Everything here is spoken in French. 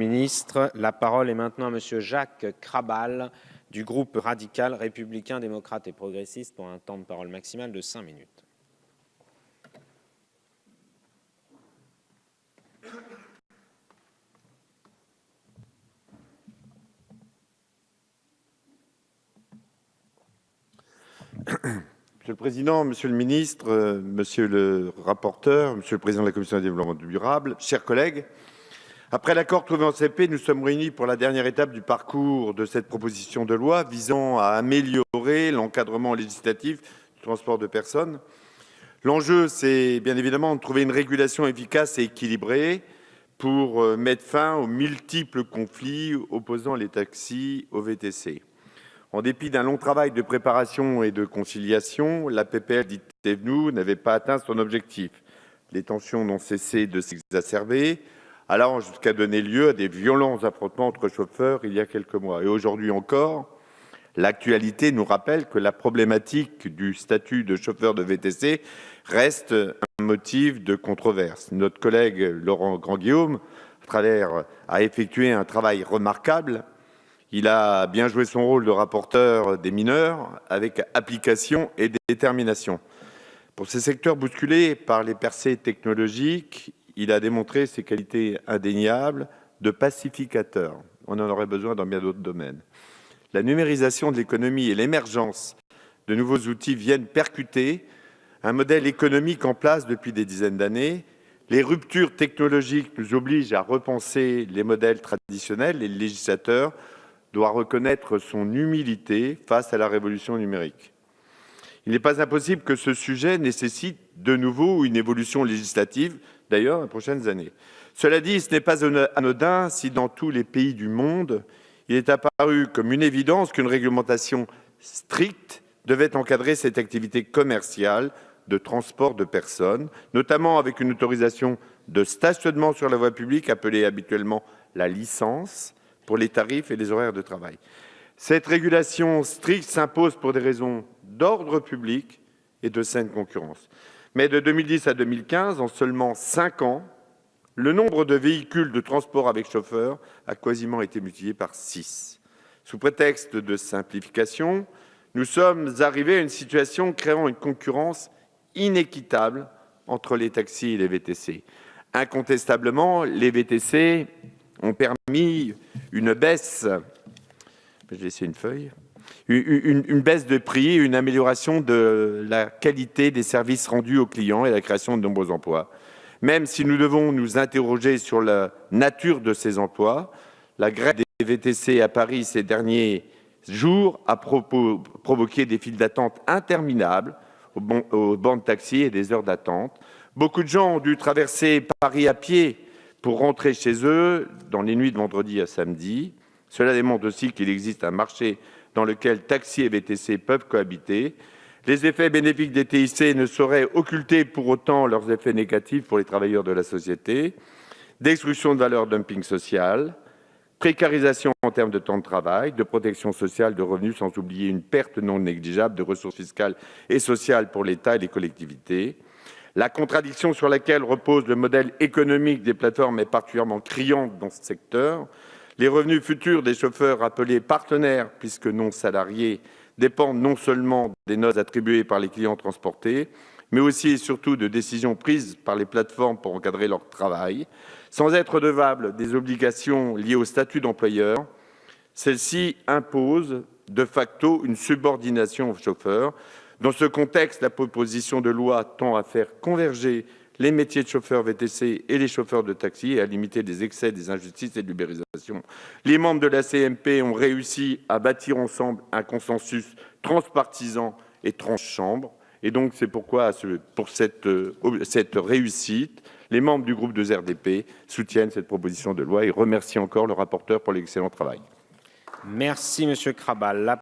ministre. La parole est maintenant à Monsieur Jacques Krabal du groupe radical républicain, démocrate et progressiste pour un temps de parole maximal de 5 minutes. Monsieur le Président, Monsieur le Ministre, Monsieur le rapporteur, Monsieur le Président de la Commission du développement durable, chers collègues, après l'accord trouvé en CP, nous sommes réunis pour la dernière étape du parcours de cette proposition de loi visant à améliorer l'encadrement législatif du transport de personnes. L'enjeu, c'est bien évidemment de trouver une régulation efficace et équilibrée pour mettre fin aux multiples conflits opposant les taxis aux VTC. En dépit d'un long travail de préparation et de conciliation, la PPL dite Thévenoud n'avait pas atteint son objectif. Les tensions n'ont cessé de s'exacerber, allant jusqu'à donner lieu à des violents affrontements entre chauffeurs il y a quelques mois. Et aujourd'hui encore, l'actualité nous rappelle que la problématique du statut de chauffeur de VTC reste un motif de controverse. Notre collègue Laurent Grandguillaume a effectué un travail remarquable. Il a bien joué son rôle de rapporteur des mineurs avec application et détermination. Pour ces secteurs bousculés par les percées technologiques, il a démontré ses qualités indéniables de pacificateur. On en aurait besoin dans bien d'autres domaines. La numérisation de l'économie et l'émergence de nouveaux outils viennent percuter un modèle économique en place depuis des dizaines d'années. Les ruptures technologiques nous obligent à repenser les modèles traditionnels et le législateur doit reconnaître son humilité face à la révolution numérique. Il n'est pas impossible que ce sujet nécessite de nouveau une évolution législative, d'ailleurs, dans les prochaines années. Cela dit, ce n'est pas anodin si dans tous les pays du monde, il est apparu comme une évidence qu'une réglementation stricte devait encadrer cette activité commerciale de transport de personnes, notamment avec une autorisation de stationnement sur la voie publique, appelée habituellement la licence, pour les tarifs et les horaires de travail. Cette régulation stricte s'impose pour des raisons d'ordre public et de saine concurrence. Mais de 2010 à 2015, en seulement 5 ans, le nombre de véhicules de transport avec chauffeur a quasiment été multiplié par 6. Sous prétexte de simplification, nous sommes arrivés à une situation créant une concurrence inéquitable entre les taxis et les VTC. Incontestablement, les VTC ont permis une baisse, une baisse de prix, une amélioration de la qualité des services rendus aux clients et la création de nombreux emplois. Même si nous devons nous interroger sur la nature de ces emplois, la grève des VTC à Paris ces derniers jours a provoqué des files d'attente interminables aux bancs de taxi et des heures d'attente. Beaucoup de gens ont dû traverser Paris à pied pour rentrer chez eux dans les nuits de vendredi à samedi. Cela démontre aussi qu'il existe un marché dans lequel taxi et VTC peuvent cohabiter. Les effets bénéfiques des TIC ne sauraient occulter pour autant leurs effets négatifs pour les travailleurs de la société. Destruction de valeur, dumping social, précarisation en termes de temps de travail, de protection sociale, de revenus, sans oublier une perte non négligeable de ressources fiscales et sociales pour l'État et les collectivités. La contradiction sur laquelle repose le modèle économique des plateformes est particulièrement criante dans ce secteur. Les revenus futurs des chauffeurs appelés partenaires, puisque non salariés, dépendent non seulement des notes attribuées par les clients transportés, mais aussi et surtout de décisions prises par les plateformes pour encadrer leur travail. Sans être redevables des obligations liées au statut d'employeur, celles-ci imposent de facto une subordination aux chauffeurs. Dans ce contexte, la proposition de loi tend à faire converger les métiers de chauffeur VTC et les chauffeurs de taxi et à limiter les excès, des injustices et de l'ubérisation. Les membres de la CMP ont réussi à bâtir ensemble un consensus transpartisan et transchambre. Et donc, c'est pourquoi, pour cette réussite, les membres du groupe de RDP soutiennent cette proposition de loi et remercient encore le rapporteur pour l'excellent travail. Merci, Monsieur Krabal.